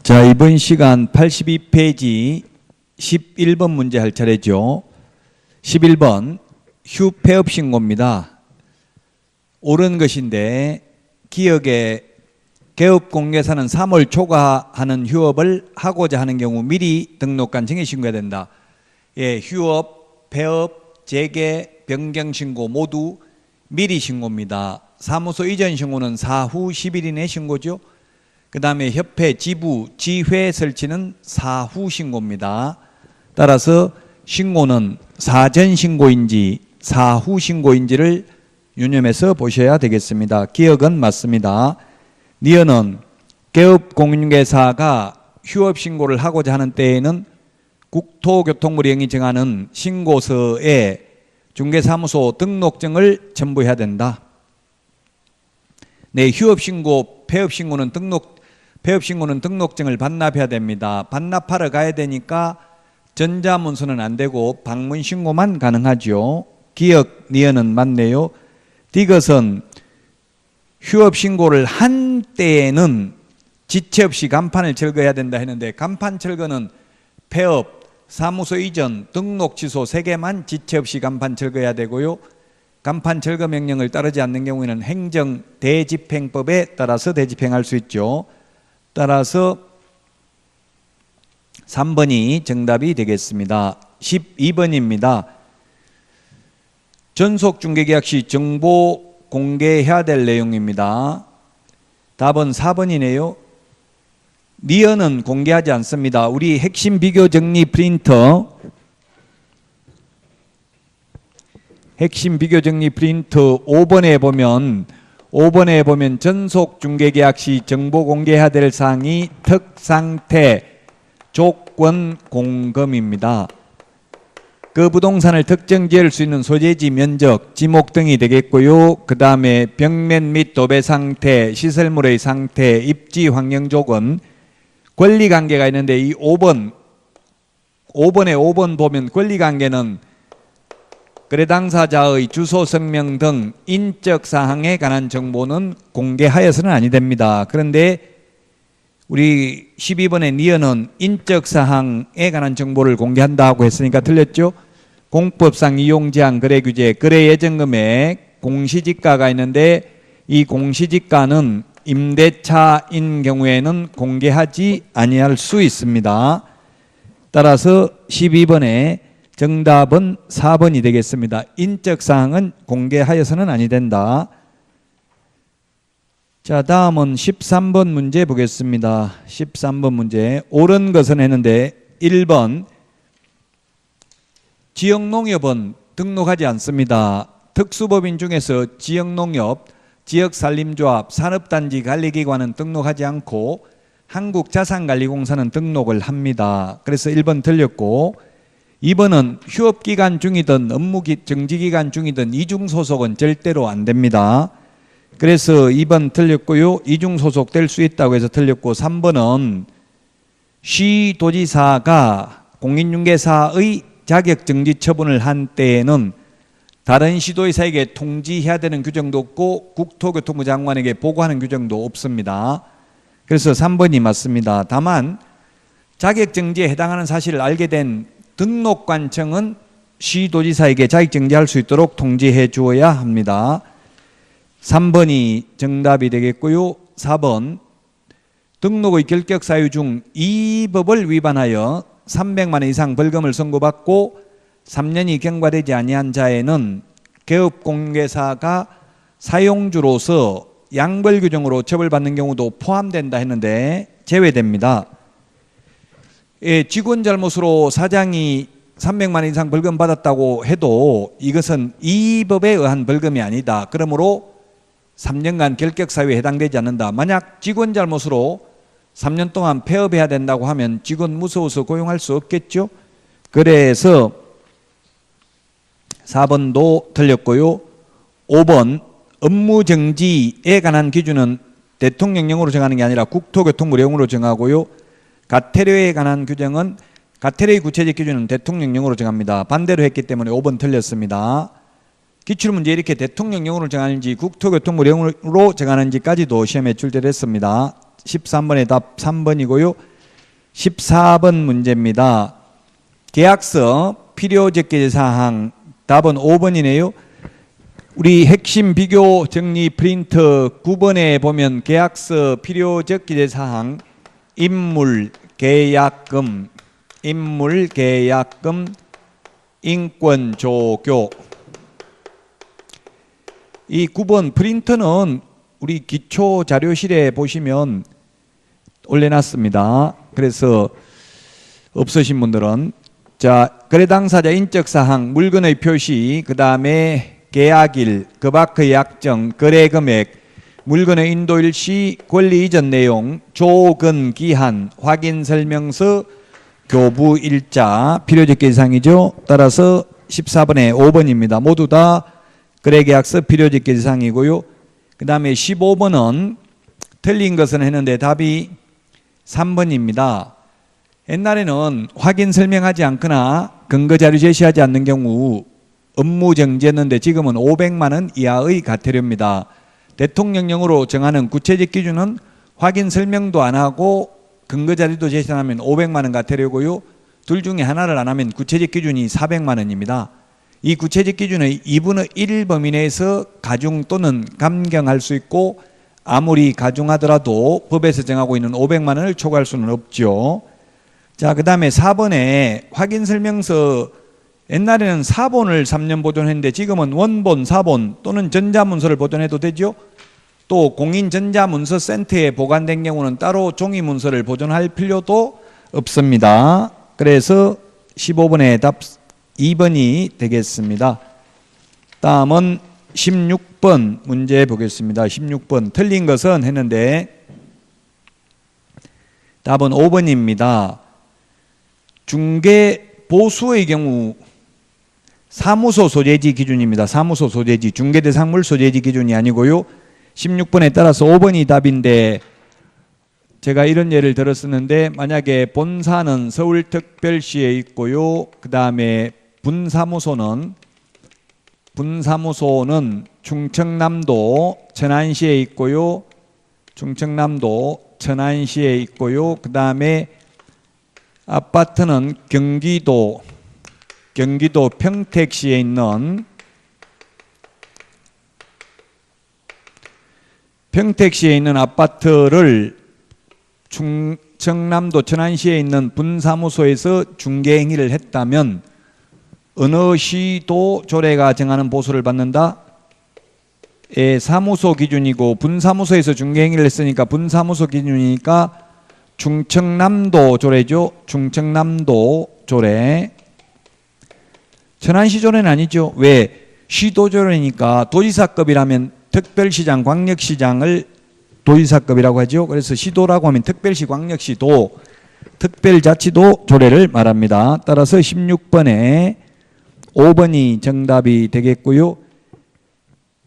자, 이번 시간 82페이지 11번 문제 할 차례죠. 11번 휴폐업 신고입니다. 옳은 것인데 기업의 개업공개사는 3월 초과하는 휴업을 하고자 하는 경우 미리 등록관 정해 신고해야 된다. 예, 휴업, 폐업, 재개, 변경 신고 모두 미리 신고입니다. 사무소 이전 신고는 사후 10일 이내 신고죠. 그 다음에 협회, 지부, 지회 설치는 사후 신고입니다. 따라서 신고는 사전 신고인지 사후 신고인지를 유념해서 보셔야 되겠습니다. 기억은 맞습니다. 니은은 개업공개사가 휴업 신고를 하고자 하는 때에는 국토교통부령이 정하는 신고서에 중개사무소 등록증을 첨부해야 된다. 네, 휴업 신고, 폐업 신고는 등록증을 반납해야 됩니다. 반납하러 가야 되니까 전자문서는 안 되고 방문 신고만 가능하죠. 기억, 니은은 맞네요. 디귿은 휴업 신고를 한 때에는 지체 없이 간판을 철거해야 된다 했는데 간판 철거는 폐업, 사무소 이전, 등록 취소 3개만 지체 없이 간판 철거해야 되고요. 간판 철거 명령을 따르지 않는 경우에는 행정 대집행법에 따라서 대집행할 수 있죠. 따라서 3번이 정답이 되겠습니다. 12번입니다. 전속중개계약 시 정보 공개해야 될 내용입니다. 답은 4번이네요. 니은은 공개하지 않습니다. 우리 핵심 비교 정리 프린터, 핵심 비교 정리 프린터 5번에 보면 전속 중개계약 시 정보 공개해야 될 사항이 특상태, 조건 공검입니다. 그 부동산을 특정 지을 수 있는 소재지 면적, 지목 등이 되겠고요. 그 다음에 벽면 및 도배 상태, 시설물의 상태, 입지 환경 조건, 권리관계가 있는데 이 5번에 5번 보면 권리관계는 거래 당사자의 주소, 성명 등 인적 사항에 관한 정보는 공개하여서는 아니 됩니다. 그런데 우리 12번의 니은은 인적 사항에 관한 정보를 공개한다고 했으니까 틀렸죠. 공법상 이용제한 거래 규제, 거래 예정 금액, 공시지가가 있는데 이 공시지가는 임대차인 경우에는 공개하지 아니할 수 있습니다. 따라서 12번에 정답은 4번이 되겠습니다. 인적 사항은 공개하여서는 아니 된다. 자, 다음은 13번 문제 보겠습니다. 13번 문제. 옳은 것은 했는데 1번 지역농협은 등록하지 않습니다. 특수법인 중에서 지역농협, 지역산림조합, 산업단지 관리기관은 등록하지 않고 한국자산관리공사는 등록을 합니다. 그래서 1번 틀렸고 2번은 휴업기간 중이든 정지기간 중이든 이중소속은 절대로 안 됩니다. 그래서 2번 틀렸고요. 이중소속 될 수 있다고 해서 틀렸고 3번은 시도지사가 공인중개사의 자격정지 처분을 한 때에는 다른 시도지사에게 통지해야 되는 규정도 없고 국토교통부 장관에게 보고하는 규정도 없습니다. 그래서 3번이 맞습니다. 다만 자격정지에 해당하는 사실을 알게 된 등록관청은 시도지사에게 자격정지할 수 있도록 통지해 주어야 합니다. 3번이 정답이 되겠고요. 4번 등록의 결격 사유 중 이 법을 위반하여 300만 원 이상 벌금을 선고받고 3년이 경과되지 아니한 자에는 개업공개사가 사용주로서 양벌 규정으로 처벌받는 경우도 포함된다 했는데 제외됩니다. 예, 직원 잘못으로 사장이 300만 원 이상 벌금 받았다고 해도 이것은 이 법에 의한 벌금이 아니다. 그러므로 3년간 결격 사유에 해당되지 않는다. 만약 직원 잘못으로 3년 동안 폐업해야 된다고 하면 직원 무서워서 고용할 수 없겠죠. 그래서 4번도 틀렸고요. 5번 업무정지에 관한 기준은 대통령령으로 정하는 게 아니라 국토교통부령으로 정하고요. 가태료에 관한 규정은 가태료의 구체적 기준은 대통령령으로 정합니다. 반대로 했기 때문에 5번 틀렸습니다. 기출문제 이렇게 대통령령으로 정하는지 국토교통부령으로 정하는지까지도 시험에 출제됐습니다. 13번의 답 3번이고요. 14번 문제입니다. 계약서 필요적기사항 답은 5번이네요. 우리 핵심 비교 정리 프린트 9번에 보면 계약서 필요적기사항 인물 계약금, 인물 계약금, 인권 조교. 이 9번 프린트는 우리 기초 자료실에 보시면 올려놨습니다. 그래서 없으신 분들은 자, 거래 당사자 인적 사항, 물건의 표시, 그 다음에 계약일, 그 밖의 약정, 거래 금액, 물건의 인도일 시, 권리 이전 내용, 조건 기한, 확인 설명서, 교부 일자, 필요적 사항이죠. 따라서 14번에 5번입니다. 모두 다 거래계약서 필요적 사항이고요. 그 다음에 15번은 틀린 것은 했는데 답이 3번입니다. 옛날에는 확인 설명하지 않거나 근거자료 제시하지 않는 경우 업무 정지했는데 지금은 500만 원 이하의 과태료입니다. 대통령령으로 정하는 구체적 기준은 확인 설명도 안 하고 근거자료도 제시 안 하면 500만 원 과태료고요. 둘 중에 하나를 안 하면 구체적 기준이 400만 원입니다. 이 구체적 기준의 2분의 1 범위 내에서 가중 또는 감경할 수 있고 아무리 가중하더라도 법에서 정하고 있는 500만 원을 초과할 수는 없죠. 자, 그 다음에 4번에 확인 설명서 옛날에는 사본을 3년 보존했는데 지금은 원본, 사본 또는 전자문서를 보존해도 되죠. 또 공인전자문서센터에 보관된 경우는 따로 종이문서를 보존할 필요도 없습니다. 그래서 15번의 답 2번이 되겠습니다. 다음은 16번 문제 보겠습니다. 16번 틀린 것은 했는데 답은 5번입니다. 중개 보수의 경우 사무소 소재지 기준입니다. 사무소 소재지, 중개대상물 소재지 기준이 아니고요. 16번에 따라서 5번이 답인데 제가 이런 예를 들었었는데 만약에 본사는 서울특별시에 있고요. 그 다음에 분사무소는 충청남도 천안시에 있고요. 충청남도 천안시에 있고요. 그 다음에 아파트는 경기도 평택시에 있는 아파트를 충청남도 천안시에 있는 분사무소에서 중개행위를 했다면 어느 시도 조례가 정하는 보수를 받는다? 사무소 기준이고 분사무소에서 중개행위를 했으니까 분사무소 기준이니까 충청남도 조례죠. 충청남도 조례. 천안시 조례는 아니죠. 왜? 시도 조례니까 도지사급이라면 특별시장, 광역시장을 도지사급이라고 하죠. 그래서 시도라고 하면 특별시, 광역시도, 특별자치도 조례를 말합니다. 따라서 16번에 5번이 정답이 되겠고요.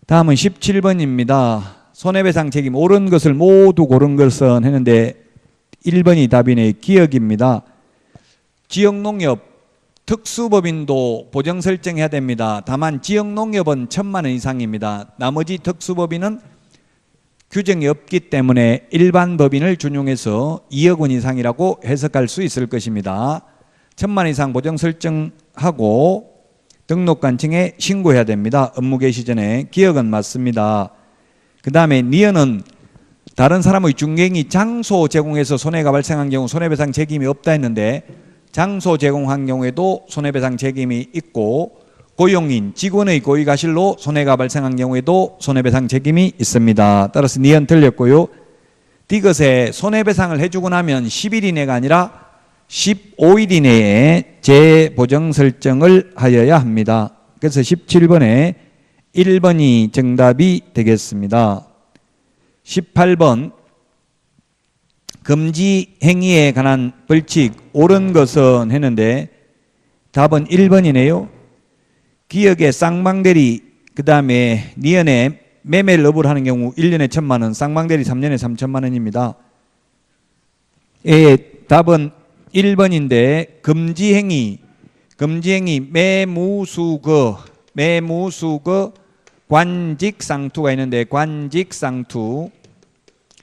다음은 17번입니다. 손해배상 책임 옳은 것을 모두 고른 것은 했는데 1번이 답이네. 기억입니다. 지역농협 특수법인도 보정 설정해야 됩니다. 다만 지역농협은 1,000만 원 이상입니다. 나머지 특수법인은 규정이 없기 때문에 일반 법인을 준용해서 2억 원 이상이라고 해석할 수 있을 것입니다. 1,000만 원 이상 보정 설정하고 등록관청에 신고해야 됩니다. 업무 개시 전에. 기억은 맞습니다. 그 다음에 니은은 다른 사람의 중개행위 장소 제공해서 손해가 발생한 경우 손해배상 책임이 없다 했는데 장소 제공한 경우에도 손해배상 책임이 있고 고용인, 직원의 고의가실로 손해가 발생한 경우에도 손해배상 책임이 있습니다. 따라서 니은 틀렸고요. 디귿에 손해배상을 해주고 나면 10일 이내가 아니라 15일 이내에 재보정 설정을 하여야 합니다. 그래서 17번에 1번이 정답이 되겠습니다. 18번 금지 행위에 관한 벌칙 옳은 것은 했는데 답은 1번이네요. 기역에 쌍방대리 그 다음에 니은에 매매를 업을 하는 경우 1년에 1,000만 원, 쌍방대리 3년에 3,000만 원입니다. 답은 1번인데 금지행위 매무수거 관직상투가 있는데 관직상투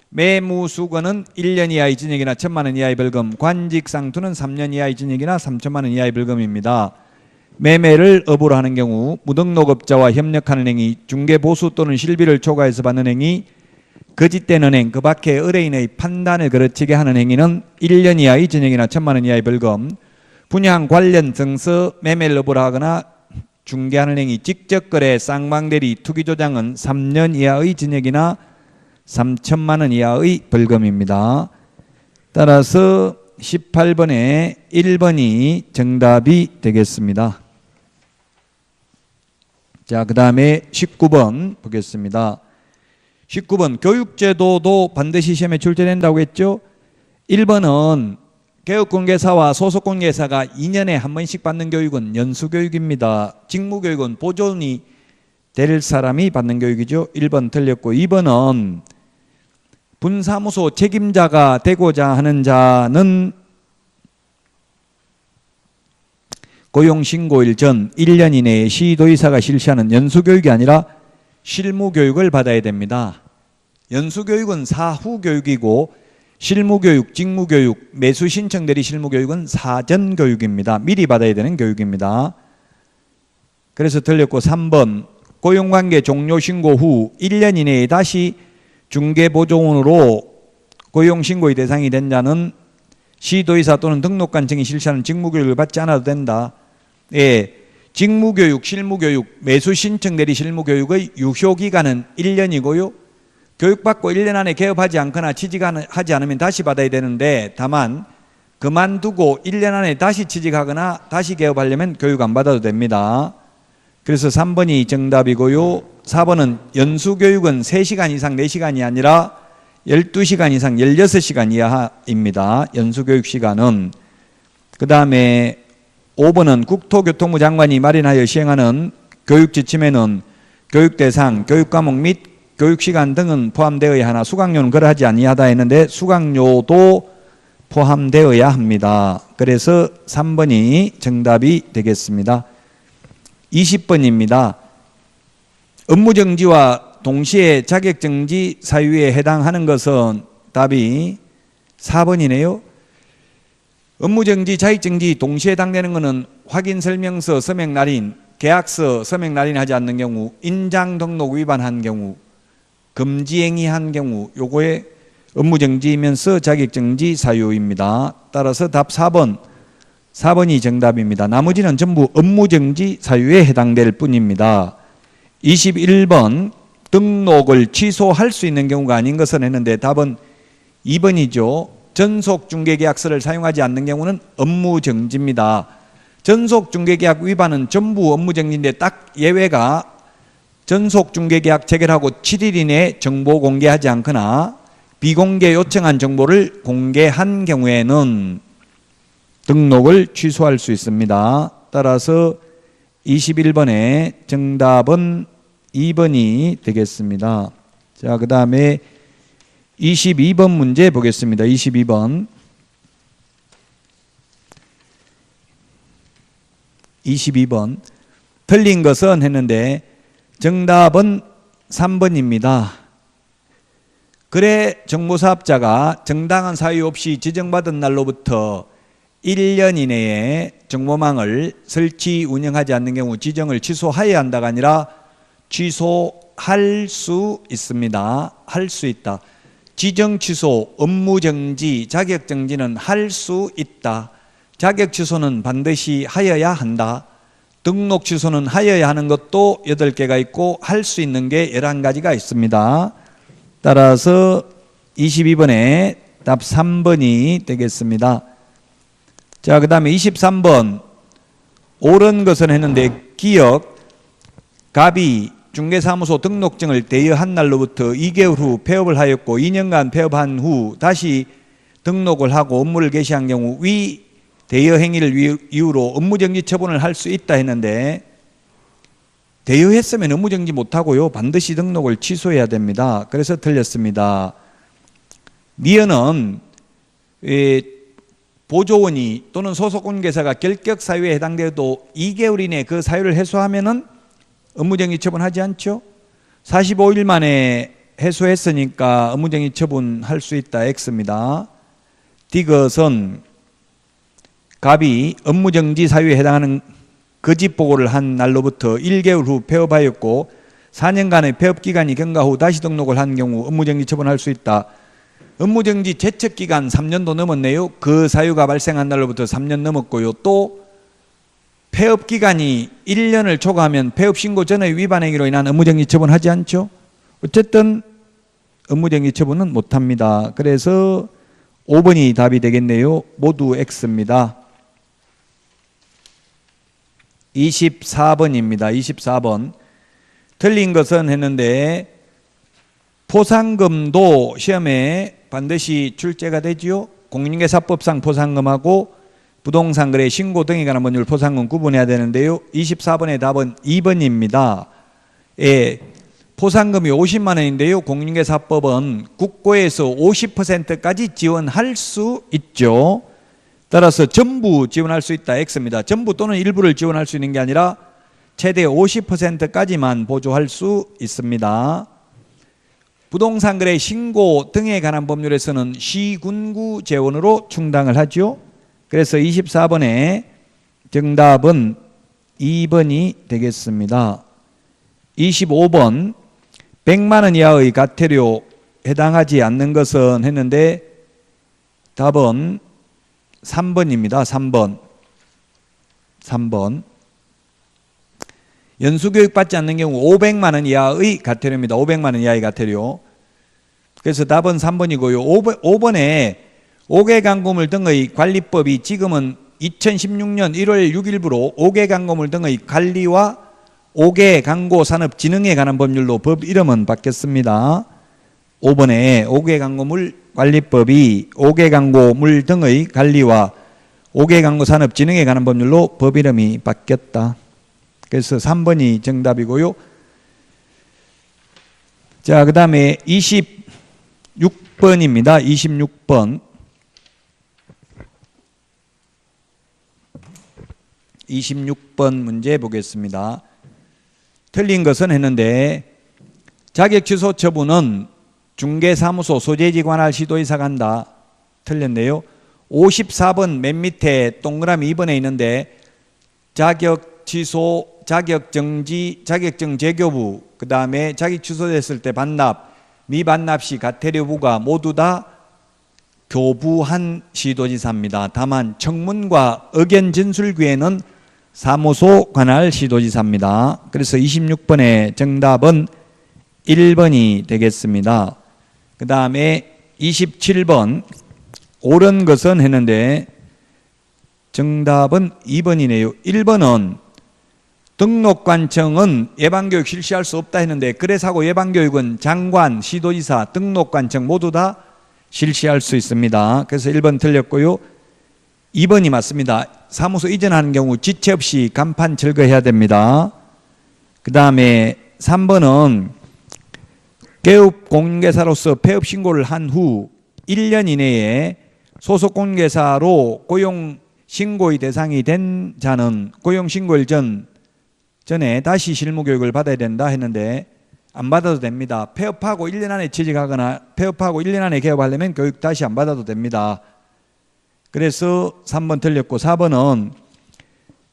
매무수거는 1년 이하의 징역이나 1,000만 원 이하의 벌금, 관직상투는 3년 이하의 징역이나 3천만 원 이하의 벌금입니다. 매매를 업으로 하는 경우 무등록업자와 협력하는 행위, 중개보수 또는 실비를 초과해서 받는 행위, 거짓된 은행, 그 밖에 의뢰인의 판단을 거르치게 하는 행위는 1년 이하의 징역이나 1,000만 원 이하의 벌금, 분양 관련 증서 매매를 업으로 하거나 중개하는 행위, 직접거래, 쌍방대리, 투기조장은 3년 이하의 징역이나 3천만 원 이하의 벌금입니다. 따라서 18번에 1번이 정답이 되겠습니다. 자, 그 다음에 19번 보겠습니다. 19번 교육제도도 반드시 시험에 출제된다고 했죠. 1번은 개업공개사와 소속공개사가 2년에 한 번씩 받는 교육은 연수교육입니다. 직무교육은 보존이 될 사람이 받는 교육이죠. 1번 틀렸고, 2번은 분사무소 책임자가 되고자 하는 자는 고용신고일 전 1년 이내에 시도의사가 실시하는 연수교육이 아니라 실무교육을 받아야 됩니다. 연수교육은 사후교육이고 실무교육, 직무교육, 매수신청대리 실무교육은 사전교육입니다. 미리 받아야 되는 교육입니다. 그래서 틀렸고, 3번 고용관계 종료신고 후 1년 이내에 다시 중개보조원으로 고용신고의 대상이 된 자는 시도의사 또는 등록관 증이 실시하는 직무교육을 받지 않아도 된다. 예, 직무교육, 실무교육, 매수신청대리 실무교육의 유효기간은 1년이고요. 교육받고 1년 안에 개업하지 않거나 취직하지 않으면 다시 받아야 되는데, 다만 그만두고 1년 안에 다시 취직하거나 다시 개업하려면 교육 안 받아도 됩니다. 그래서 3번이 정답이고요. 4번은 연수교육은 3시간 이상 4시간이 아니라 12시간 이상 16시간 이하입니다. 연수교육 시간은. 그 다음에 5번은 국토교통부 장관이 마련하여 시행하는 교육지침에는 교육대상, 교육과목 및 교육시간 등은 포함되어야 하나 수강료는 그러하지 아니하다 했는데 수강료도 포함되어야 합니다. 그래서 3번이 정답이 되겠습니다. 20번입니다. 업무정지와 동시에 자격정지 사유에 해당하는 것은 답이 4번이네요. 업무정지, 자격정지 동시에 해당되는 것은 확인설명서 서명 날인, 계약서 서명 날인하지 않는 경우, 인장등록 위반한 경우, 금지행위한 경우, 요거에 업무정지이면서 자격정지 사유입니다. 따라서 답 4번이 정답입니다. 나머지는 전부 업무정지 사유에 해당될 뿐입니다. 21번 등록을 취소할 수 있는 경우가 아닌 것은 했는데 답은 2번이죠. 전속중개계약서를 사용하지 않는 경우는 업무정지입니다. 전속중개계약 위반은 전부 업무정지인데 딱 예외가 전속중개계약 체결하고 7일 이내에 정보 공개하지 않거나 비공개 요청한 정보를 공개한 경우에는 등록을 취소할 수 있습니다. 따라서 21번의 정답은 2번이 되겠습니다. 자, 그 다음에 22번 문제 보겠습니다. 22번. 22번. 틀린 것은 했는데 정답은 3번입니다. 거래 정보사업자가 정당한 사유 없이 지정받은 날로부터 1년 이내에 정보망을 설치 운영하지 않는 경우 지정을 취소해야 한다가 아니라 취소할 수 있습니다. 할 수 있다. 지정 취소, 업무 정지, 자격 정지는 할 수 있다. 자격 취소는 반드시 하여야 한다. 등록 취소는 하여야 하는 것도 8개가 있고 할 수 있는 게 11가지가 있습니다. 따라서 22번에 답 3번이 되겠습니다. 자, 그 다음에 23번. 옳은 것은 했는데 기억, 갑이 중개사무소 등록증을 대여한 날로부터 2개월 후 폐업을 하였고 2년간 폐업한 후 다시 등록을 하고 업무를 개시한 경우 위 대여 행위를 이유로 업무정지 처분을 할 수 있다 했는데 대여했으면 업무정지 못하고요. 반드시 등록을 취소해야 됩니다. 그래서 틀렸습니다. 니은은 보조원이 또는 소속공개사가 결격 사유에 해당되어도 2개월 이내에 그 사유를 해소하면은 업무정지 처분하지 않죠. 45일 만에 해소했으니까 업무정지 처분할 수 있다. X입니다. 디귿은 갑이 업무정지 사유에 해당하는 거짓 보고를 한 날로부터 1개월 후 폐업하였고 4년간의 폐업기간이 경과 후 다시 등록을 한 경우 업무정지 처분할 수 있다. 업무정지 제척기간 3년도 넘었네요. 그 사유가 발생한 날로부터 3년 넘었고요. 또 폐업기간이 1년을 초과하면 폐업신고 전의 위반 행위로 인한 업무정지 처분하지 않죠. 어쨌든 업무정지 처분은 못합니다. 그래서 5번이 답이 되겠네요. 모두 X입니다. 24번입니다. 24번. 틀린 것은 했는데 포상금도 시험에 반드시 출제가 되지요. 공인중개사법상 포상금하고 부동산 거래 신고 등에 관한 법률 포상금 구분해야 되는데요. 24번의 답은 2번입니다. 예, 포상금이 50만 원인데요. 공인중개사법은 국고에서 50%까지 지원할 수 있죠. 따라서 전부 지원할 수 있다. X입니다. 전부 또는 일부를 지원할 수 있는 게 아니라 최대 50%까지만 보조할 수 있습니다. 부동산 거래 신고 등에 관한 법률에서는 시군구 재원으로 충당을 하죠. 그래서 24번의 정답은 2번이 되겠습니다. 25번 100만 원 이하의 과태료 해당하지 않는 것은 했는데 답은 3번입니다. 3번. 연수교육 받지 않는 경우 500만 원 이하의 과태료입니다. 500만 원 이하의 과태료. 그래서 답은 3번이고요. 5번에 5개 강고물 등의 관리법이 지금은 2016년 1월 6일부로 5개 강고물 등의 관리와 5개 강고 산업 진흥에 관한 법률로 법 이름은 바뀌었습니다. 5번에 5개 강고물 관리법이 5개 강고물 등의 관리와 5개 강고 산업 진흥에 관한 법률로 법 이름이 바뀌었다. 그래서 3번이 정답이고요. 자, 그 다음에 26번입니다. 26번. 26번 문제 보겠습니다. 틀린 것은 했는데 자격 취소 처분은 중개사무소 소재지 관할 시도의사가 한다. 틀렸네요. 54번 맨 밑에 동그라미 2번에 있는데 자격 취소, 자격 정지, 자격증 재교부, 그 다음에 자격 취소됐을 때 반납, 미반납 시 과태료 부과 모두 다 교부한 시도지사입니다. 다만 청문과 의견 진술 기회는 사무소 관할 시도지사입니다. 그래서 26번의 정답은 1번이 되겠습니다. 그 다음에 27번 옳은 것은 했는데 정답은 2번이네요. 1번은 등록관청은 예방교육 실시할 수 없다 했는데 거래사고 예방교육은 장관, 시도지사, 등록관청 모두 다 실시할 수 있습니다. 그래서 1번 틀렸고요. 2번이 맞습니다. 사무소 이전하는 경우 지체 없이 간판 철거해야 됩니다. 그 다음에 3번은 개업 공인중개사로서 폐업 신고를 한 후 1년 이내에 소속 공인중개사로 고용 신고의 대상이 된 자는 고용 신고일 전에 다시 실무교육을 받아야 된다 했는데 안 받아도 됩니다. 폐업하고 1년 안에 취직하거나 폐업하고 1년 안에 개업하려면 교육 다시 안 받아도 됩니다. 그래서 3번 틀렸고 4번은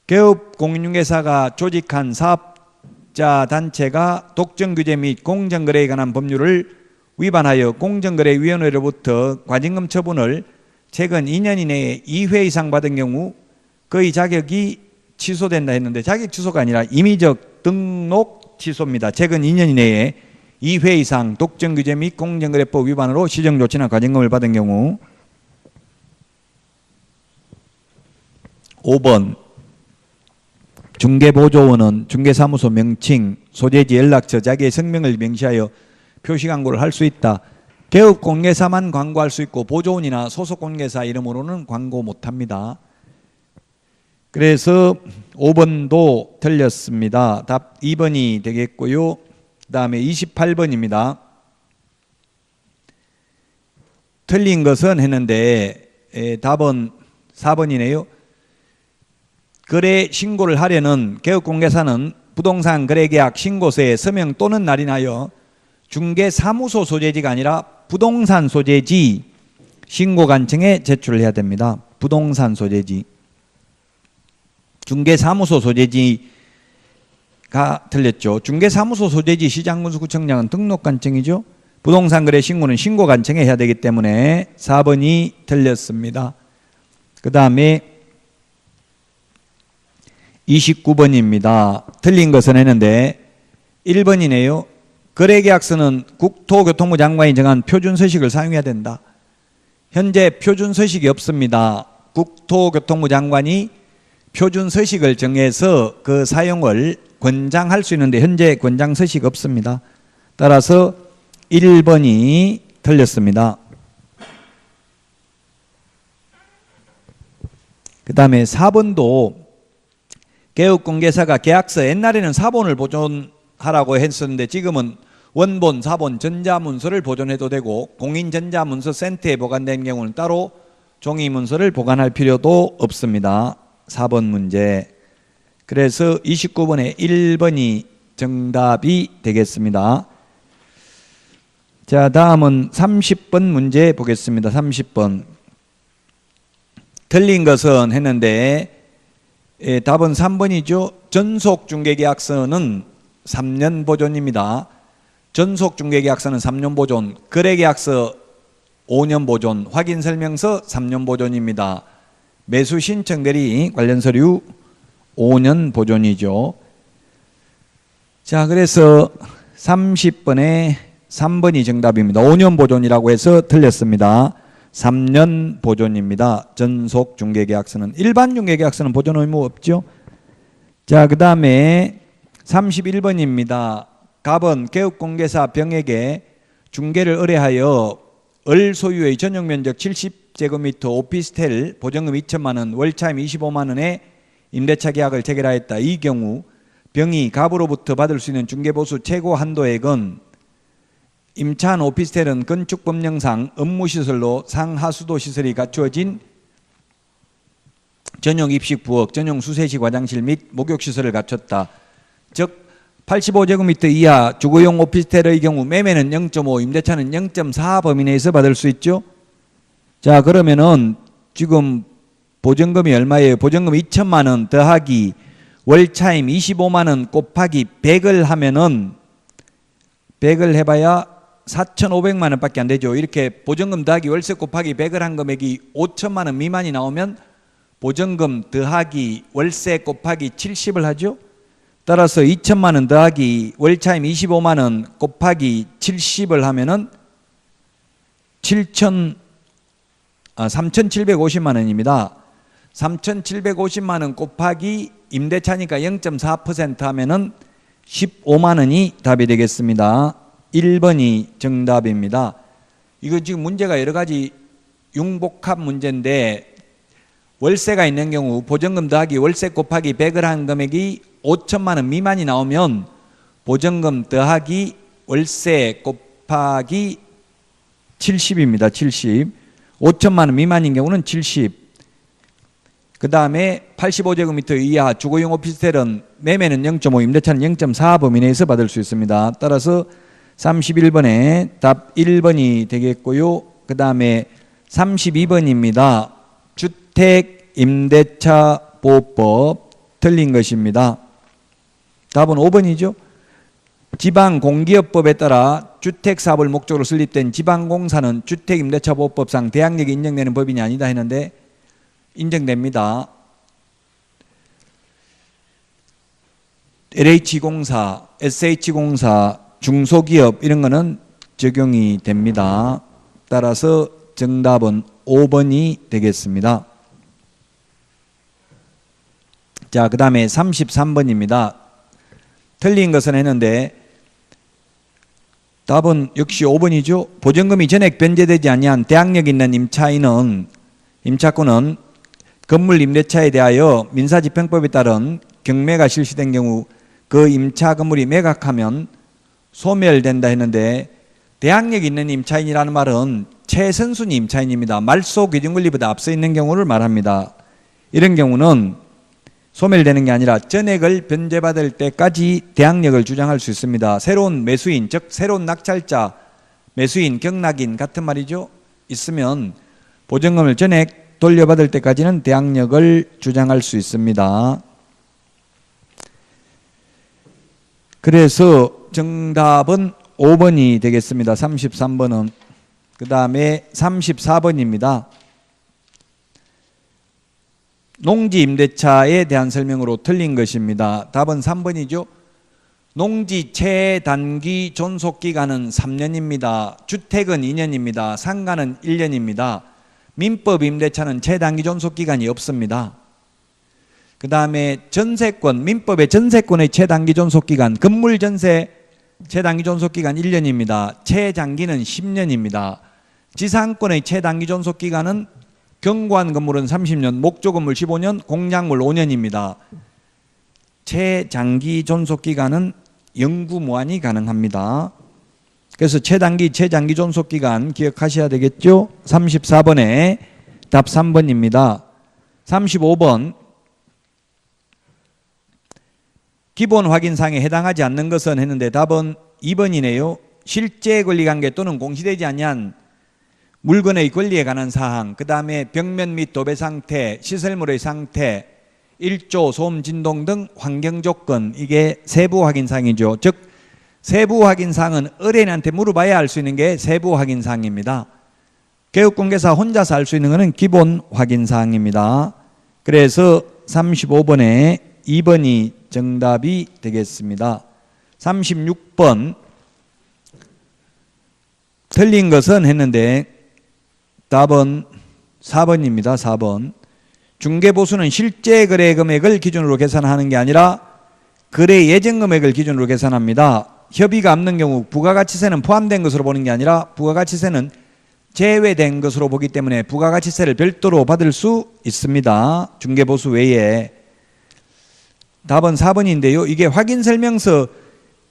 개업 공인중개사가 조직한 사업자 단체가 독점규제 및 공정거래에 관한 법률을 위반하여 공정거래위원회로부터 과징금 처분을 최근 2년 이내에 2회 이상 받은 경우 그의 자격이 취소된다 했는데 자격 취소가 아니라 임의적 등록 취소입니다. 최근 2년 이내에 2회 이상 독점규제 및 공정거래법 위반으로 시정조치나 과징금을 받은 경우. 5번 중개보조원은 중개사무소 명칭, 소재지, 연락처, 자기의 성명을 명시하여 표시광고를 할 수 있다. 개업 공개사만 광고할 수 있고 보조원이나 소속 공개사 이름으로는 광고 못합니다. 그래서 5번도 틀렸습니다. 답 2번이 되겠고요. 그 다음에 28번입니다. 틀린 것은 했는데 답은 4번이네요. 거래 신고를 하려는 개업공개사는 부동산 거래계약 신고서에 서명 또는 날인하여 중개사무소 소재지가 아니라 부동산 소재지 신고관청에 제출을 해야 됩니다. 부동산 소재지. 중개사무소 소재지가 틀렸죠. 중개사무소 소재지 시장군수구청장은 등록관청이죠. 부동산 거래 신고는 신고관청에 해야 되기 때문에 4번이 틀렸습니다. 그 다음에 29번입니다. 틀린 것은 했는데 1번이네요. 거래계약서는 국토교통부 장관이 정한 표준서식을 사용해야 된다. 현재 표준서식이 없습니다. 국토교통부 장관이 표준서식을 정해서 그 사용을 권장할 수 있는데 현재 권장서식 없습니다. 따라서 1번이 틀렸습니다. 그 다음에 4번도 개업공개사가 계약서 옛날에는 사본을 보존하라고 했었는데 지금은 원본, 사본, 전자문서를 보존해도 되고 공인전자문서센터에 보관된 경우는 따로 종이문서를 보관할 필요도 없습니다. 4번 문제. 그래서 29번에 1번이 정답이 되겠습니다. 자, 다음은 30번 문제 보겠습니다. 30번. 틀린 것은 했는데 답은 3번이죠. 전속중개계약서는 3년 보존입니다. 전속중개계약서는 3년 보존, 거래계약서 5년 보존, 확인설명서 3년 보존입니다. 매수신청 대리 관련 서류 5년 보존이죠. 자, 그래서 30번에 3번이 정답입니다. 5년 보존이라고 해서 틀렸습니다. 3년 보존입니다. 전속중개계약서는. 일반 중개계약서는 보존 의무 없죠. 자, 그 다음에 31번입니다. 갑은 개업공개사 병에게 중개를 의뢰하여 을 소유의 전용면적 70제곱미터 오피스텔 보증금 2천만 원, 월차임 25만 원에 임대차 계약을 체결하였다. 이 경우 병이 갑으로부터 받을 수 있는 중개보수 최고 한도액은 임차한 오피스텔은 건축법령상 업무시설로 상하수도 시설이 갖추어진 전용 입식 부엌, 전용 수세식 화장실 및 목욕시설을 갖췄다. 즉 85제곱미터 이하 주거용 오피스텔의 경우 매매는 0.5, 임대차는 0.4 범위 내에서 받을 수 있죠. 자, 그러면은 지금 보증금이 얼마예요? 보증금 2천만 원 더하기 월차임 25만 원 곱하기 100을 하면은 100을 해봐야 4,500만 원밖에 안 되죠. 이렇게 보증금 더하기 월세 곱하기 100을 한 금액이 5천만 원 미만이 나오면 보증금 더하기 월세 곱하기 70을 하죠. 따라서 2천만 원 더하기 월차임 25만 원 곱하기 70을 하면은 3,750만 원입니다. 3,750만 원 곱하기 임대차니까 0.4% 하면은 15만 원이 답이 되겠습니다. 1번이 정답입니다. 이거 지금 문제가 여러 가지 융복합 문제인데 월세가 있는 경우 보증금 더하기 월세 곱하기 100을 한 금액이 5천만 원 미만이 나오면 보증금 더하기 월세 곱하기 70입니다. 70. 5천만 원 미만인 경우는 70. 그 다음에 85제곱미터 이하 주거용 오피스텔은 매매는 0.5, 임대차는 0.4 범위 내에서 받을 수 있습니다. 따라서 31번에 답 1번이 되겠고요. 그 다음에 32번입니다. 주택임대차보호법 틀린 것입니다. 답은 5번이죠. 지방공기업법에 따라 주택사업을 목적으로 설립된 지방공사는 주택임대차보호법상 대항력이 인정되는 법인이 아니다 했는데 인정됩니다. LH공사, SH공사, 중소기업 이런 거는 적용이 됩니다. 따라서 정답은 5번이 되겠습니다. 자, 그 다음에 33번입니다. 틀린 것은 했는데 답은 역시 5번이죠. 보증금이 전액 변제되지 아니한 대항력 있는 임차권은 건물 임대차에 대하여 민사집행법에 따른 경매가 실시된 경우 그 임차 건물이 매각하면 소멸된다 했는데 대항력 있는 임차인이라는 말은 최선순위 임차인입니다. 말소 기준권리보다 앞서 있는 경우를 말합니다. 이런 경우는 소멸되는 게 아니라 전액을 변제받을 때까지 대항력을 주장할 수 있습니다. 새로운 매수인, 즉 새로운 낙찰자, 매수인, 경락인 같은 말이죠. 있으면 보증금을 전액 돌려받을 때까지는 대항력을 주장할 수 있습니다. 그래서 정답은 5번이 되겠습니다. 33번은. 그 다음에 34번입니다. 농지 임대차에 대한 설명으로 틀린 것입니다. 답은 3번이죠. 농지 최단기 존속기간은 3년입니다. 주택은 2년입니다. 상가는 1년입니다. 민법 임대차는 최단기 존속기간이 없습니다. 그 다음에 전세권, 민법의 전세권의 최단기 존속기간, 건물 전세 최단기 존속기간 1년입니다. 최장기는 10년입니다. 지상권의 최단기 존속기간은 경관 건물은 30년, 목조 건물 15년, 공작물 5년입니다. 최장기 존속기간은 영구무한이 가능합니다. 그래서 최단기, 최장기 존속기간 기억하셔야 되겠죠? 34번에 답 3번입니다. 35번 기본 확인사항에 해당하지 않는 것은 했는데 답은 2번이네요. 실제 권리관계 또는 공시되지 아니한 물건의 권리에 관한 사항, 그 다음에 벽면 및 도배 상태, 시설물의 상태, 일조, 소음, 진동 등 환경 조건, 이게 세부 확인 사항이죠. 즉 세부 확인 사항은 의뢰인한테 물어봐야 알 수 있는 게 세부 확인 사항입니다. 개업공개사 혼자서 알 수 있는 것은 기본 확인 사항입니다. 그래서 35번에 2번이 정답이 되겠습니다. 36번 틀린 것은 했는데 답은 4번입니다. 4번. 중개보수는 실제 거래 금액을 기준으로 계산하는 게 아니라 거래 예정 금액을 기준으로 계산합니다. 협의가 없는 경우 부가가치세는 포함된 것으로 보는 게 아니라 부가가치세는 제외된 것으로 보기 때문에 부가가치세를 별도로 받을 수 있습니다. 중개보수 외에. 답은 4번인데요. 이게 확인설명서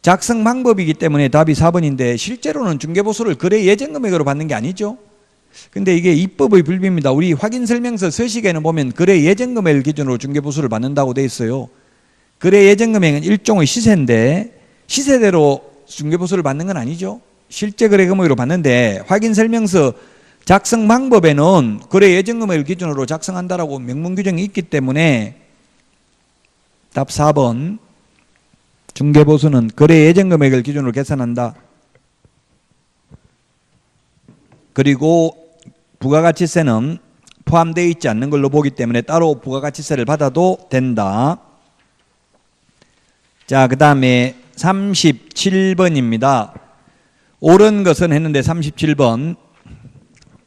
작성 방법이기 때문에 답이 4번인데 실제로는 중개보수를 거래 예정 금액으로 받는 게 아니죠. 근데 이게 입법의 불비입니다. 우리 확인설명서 서식에는 보면 거래 예정금액을 기준으로 중개보수를 받는다고 돼 있어요. 거래 예정금액은 일종의 시세인데 시세대로 중개보수를 받는 건 아니죠. 실제 거래 금액으로 받는데 확인설명서 작성 방법에는 거래 예정금액을 기준으로 작성한다라고 명문 규정이 있기 때문에 답 4번 중개보수는 거래 예정금액을 기준으로 계산한다. 그리고 부가가치세는 포함되어 있지 않는 걸로 보기 때문에 따로 부가가치세를 받아도 된다. 자, 그 다음에 37번입니다. 옳은 것은 했는데 37번.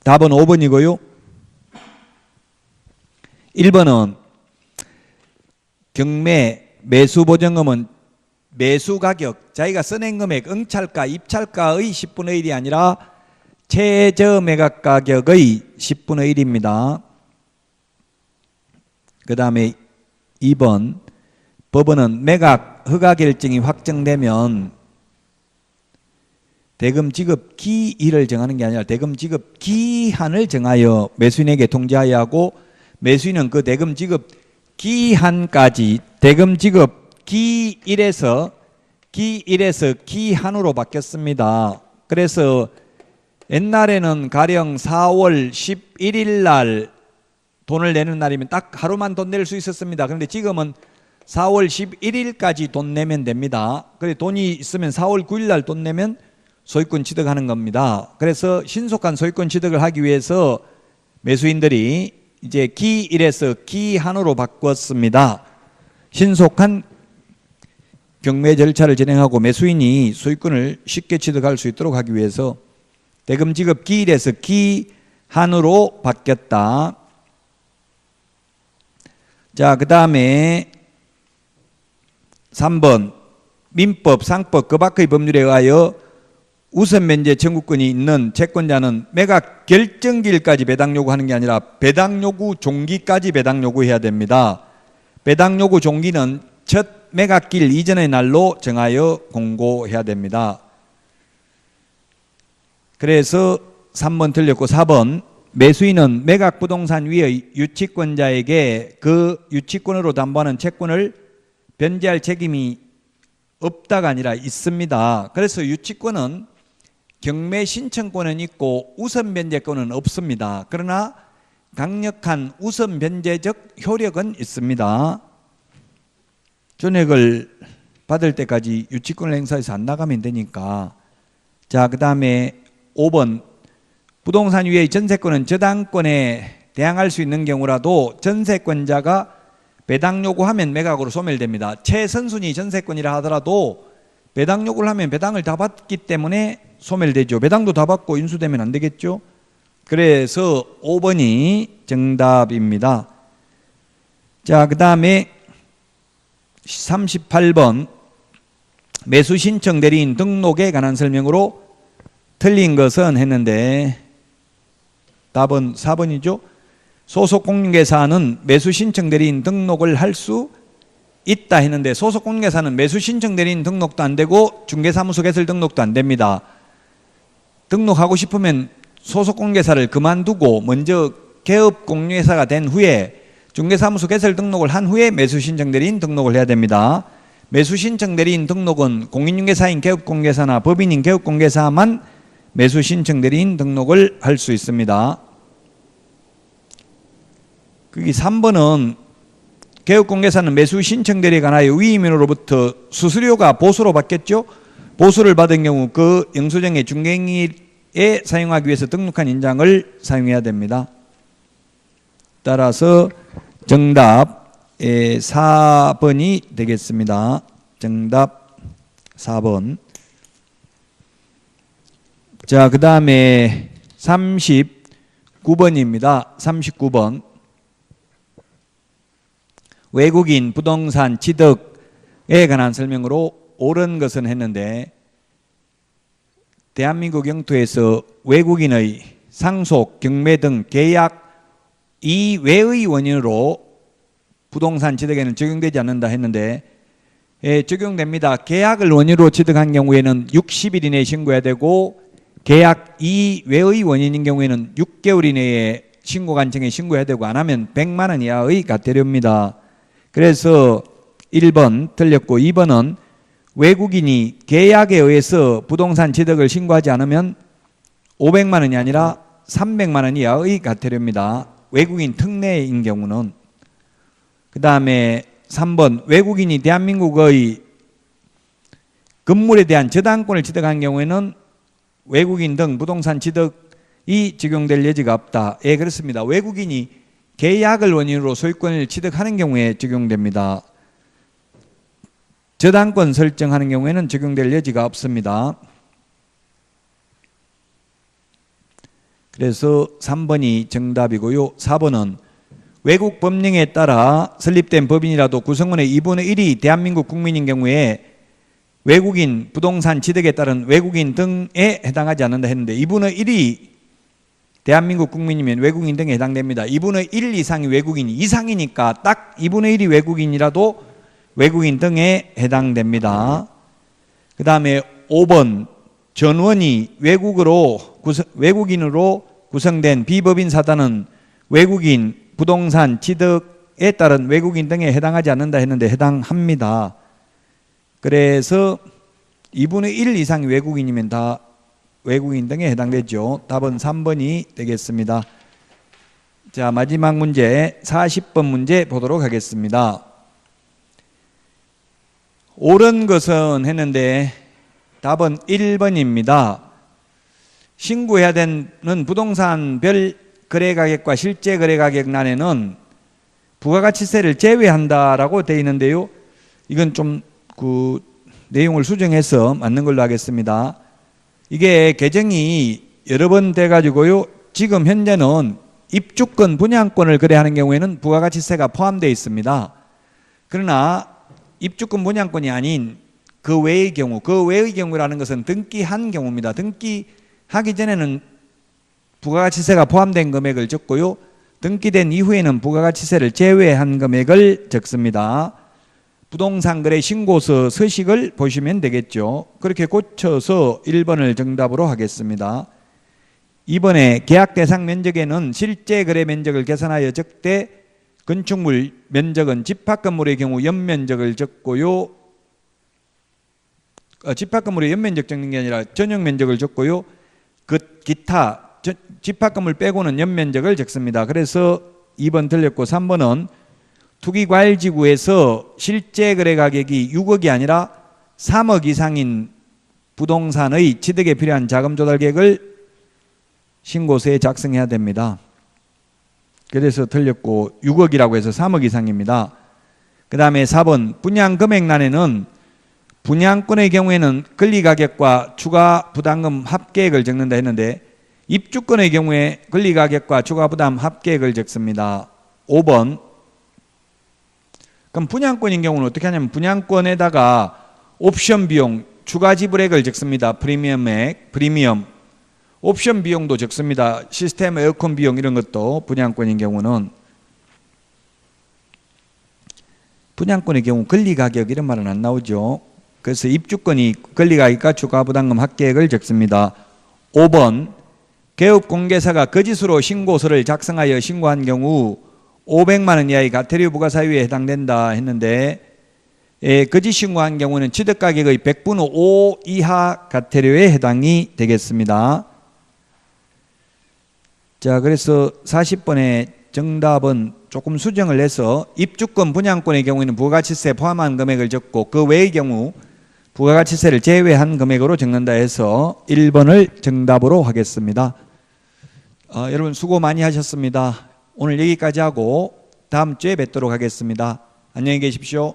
답은 5번이고요. 1번은 경매 매수보증금은 매수가격, 자기가 써낸 금액, 응찰가, 입찰가의 10분의 1이 아니라 최저 매각 가격의 10분의 1입니다. 그 다음에 2번 법원은 매각 허가 결정이 확정되면 대금 지급 기일을 정하는 게 아니라 대금 지급 기한을 정하여 매수인에게 통지하여야 하고 매수인은 그 대금 지급 기한까지 대금 지급 기일에서 기한으로 바뀌었습니다. 그래서 옛날에는 가령 4월 11일 날 돈을 내는 날이면 딱 하루만 돈 낼 수 있었습니다. 그런데 지금은 4월 11일까지 돈 내면 됩니다. 그래 돈이 있으면 4월 9일 날 돈 내면 소유권 취득하는 겁니다. 그래서 신속한 소유권 취득을 하기 위해서 매수인들이 이제 기일에서 기한으로 바꿨습니다. 신속한 경매 절차를 진행하고 매수인이 소유권을 쉽게 취득할 수 있도록 하기 위해서 대금 지급 기일에서 기한으로 바뀌었다. 자, 그 다음에 3번 민법, 상법, 그 밖의 법률에 의하여 우선 면제 청구권이 있는 채권자는 매각 결정기일까지 배당 요구하는 게 아니라 배당 요구 종기까지 배당 요구해야 됩니다. 배당 요구 종기는 첫 매각기일 이전의 날로 정하여 공고해야 됩니다. 그래서 3번 틀렸고 4번 매수인은 매각 부동산 위의 유치권자에게 그 유치권으로 담보하는 채권을 변제할 책임이 없다가 아니라 있습니다. 그래서 유치권은 경매 신청권은 있고 우선 변제권은 없습니다. 그러나 강력한 우선 변제적 효력은 있습니다. 전액을 받을 때까지 유치권을 행사해서 안 나가면 되니까. 자, 그 다음에 5번. 부동산 위의 전세권은 저당권에 대항할 수 있는 경우라도 전세권자가 배당 요구하면 매각으로 소멸됩니다. 최선순위 전세권이라 하더라도 배당 요구를 하면 배당을 다 받기 때문에 소멸되죠. 배당도 다 받고 인수되면 안 되겠죠. 그래서 5번이 정답입니다. 자, 그 다음에 38번 매수 신청 대리인 등록에 관한 설명으로 틀린 것은 했는데 답은 4번이죠. 소속 공인중개사는 매수 신청 대리인 등록을 할 수 있다 했는데 소속 공인중개사는 매수 신청 대리인 등록도 안 되고 중개사무소 개설 등록도 안 됩니다. 등록하고 싶으면 소속 공인중개사를 그만두고 먼저 개업 공인중개사가 된 후에 중개사무소 개설 등록을 한 후에 매수 신청 대리인 등록을 해야 됩니다. 매수 신청 대리인 등록은 공인중개사인 개업공개사나 법인인 개업공개사만 매수 신청 대리인 등록을 할 수 있습니다. 거기 3번은 개업공개사는 매수 신청 대리에 관하여 위임인으로부터 수수료가 보수로 받겠죠. 보수를 받은 경우 그 영수증의 중개인에 사용하기 위해서 등록한 인장을 사용해야 됩니다. 따라서 정답 4번이 되겠습니다. 정답 4번. 자, 그 다음에 39번입니다. 39번. 외국인 부동산 취득에 관한 설명으로 옳은 것은 했는데 대한민국 영토에서 외국인의 상속, 경매 등 계약 이외의 원인으로 부동산 취득에는 적용되지 않는다 했는데 적용됩니다. 계약을 원인으로 취득한 경우에는 60일 이내에 신고해야 되고 계약 이외의 원인인 경우에는 6개월 이내에 신고관청에 신고해야 되고 안 하면 100만 원 이하의 과태료입니다. 그래서 1번 틀렸고 2번은 외국인이 계약에 의해서 부동산 취득을 신고하지 않으면 500만 원이 아니라 300만 원 이하의 과태료입니다. 외국인 특례인 경우는. 그 다음에 3번 외국인이 대한민국의 건물에 대한 저당권을 취득한 경우에는 외국인 등 부동산 취득이 적용될 여지가 없다. 예, 그렇습니다. 외국인이 계약을 원인으로 소유권을 취득하는 경우에 적용됩니다. 저당권 설정하는 경우에는 적용될 여지가 없습니다. 그래서 3번이 정답이고요. 4번은 외국 법령에 따라 설립된 법인이라도 구성원의 2분의 1이 대한민국 국민인 경우에 외국인 부동산 취득에 따른 외국인 등에 해당하지 않는다 했는데 2분의 1이 대한민국 국민이면 외국인 등에 해당됩니다. 2분의 1 이상이 외국인 이상이니까 딱 2분의 1이 외국인이라도 외국인 등에 해당됩니다. 그 다음에 5번 전원이 외국인으로 구성된 비법인 사단은 외국인 부동산 취득에 따른 외국인 등에 해당하지 않는다 했는데 해당합니다. 그래서 2분의 1 이상이 외국인이면 다 외국인 등에 해당되죠. 답은 3번이 되겠습니다. 자, 마지막 문제 40번 문제 보도록 하겠습니다. 옳은 것은 했는데 답은 1번입니다. 신고해야 되는 부동산별 거래가격과 실제 거래가격란에는 부가가치세를 제외한다라고 되어 있는데요. 이건 좀 그 내용을 수정해서 맞는 걸로 하겠습니다. 이게 개정이 여러 번 돼가지고요. 지금 현재는 입주권, 분양권을 거래하는 경우에는 부가가치세가 포함되어 있습니다. 그러나 입주권, 분양권이 아닌 그 외의 경우라는 것은 등기한 경우입니다. 등기하기 전에는 부가가치세가 포함된 금액을 적고요. 등기된 이후에는 부가가치세를 제외한 금액을 적습니다. 부동산 거래 신고서 서식을 보시면 되겠죠. 그렇게 고쳐서 1번을 정답으로 하겠습니다. 이번에 계약 대상 면적에는 실제 거래 면적을 계산하여 적되 건축물 면적은 집합 건물의 경우 연면적을 적고요. 집합 건물의 연면적 적는 게 아니라 전용 면적을 적고요. 그 기타 집합 건물 빼고는 연면적을 적습니다. 그래서 2번 틀렸고 3번은 투기과열지구에서 실제 거래 가격이 6억이 아니라 3억 이상인 부동산의 취득에 필요한 자금 조달 계획을 신고서에 작성해야 됩니다. 그래서 틀렸고 6억이라고 해서 3억 이상입니다. 그 다음에 4번 분양금액란에는 분양권의 경우에는 권리가격과 추가 부담금 합계액을 적는다 했는데 입주권의 경우에 권리가격과 추가 부담 합계액을 적습니다. 5번. 그럼 분양권인 경우는 어떻게 하냐면 분양권에다가 옵션 비용, 추가 지불액을 적습니다. 프리미엄. 옵션 비용도 적습니다. 시스템 에어컨 비용 이런 것도 분양권인 경우는. 분양권의 경우 권리가격 이런 말은 안 나오죠. 그래서 입주권이 권리가격과 추가 부담금 합계액을 적습니다. 5번. 개업공개사가 거짓으로 신고서를 작성하여 신고한 경우 500만 원 이하의 과태료 부과 사유에 해당된다 했는데 거짓 신고한 경우는 취득가격의 100분의 5 이하 과태료에 해당이 되겠습니다. 자, 그래서 40번의 정답은 조금 수정을 해서 입주권 분양권의 경우에는 부가가치세 포함한 금액을 적고 그 외의 경우 부가가치세를 제외한 금액으로 적는다 해서 1번을 정답으로 하겠습니다. 여러분 수고 많이 하셨습니다. 오늘 여기까지 하고 다음 주에 뵙도록 하겠습니다. 안녕히 계십시오.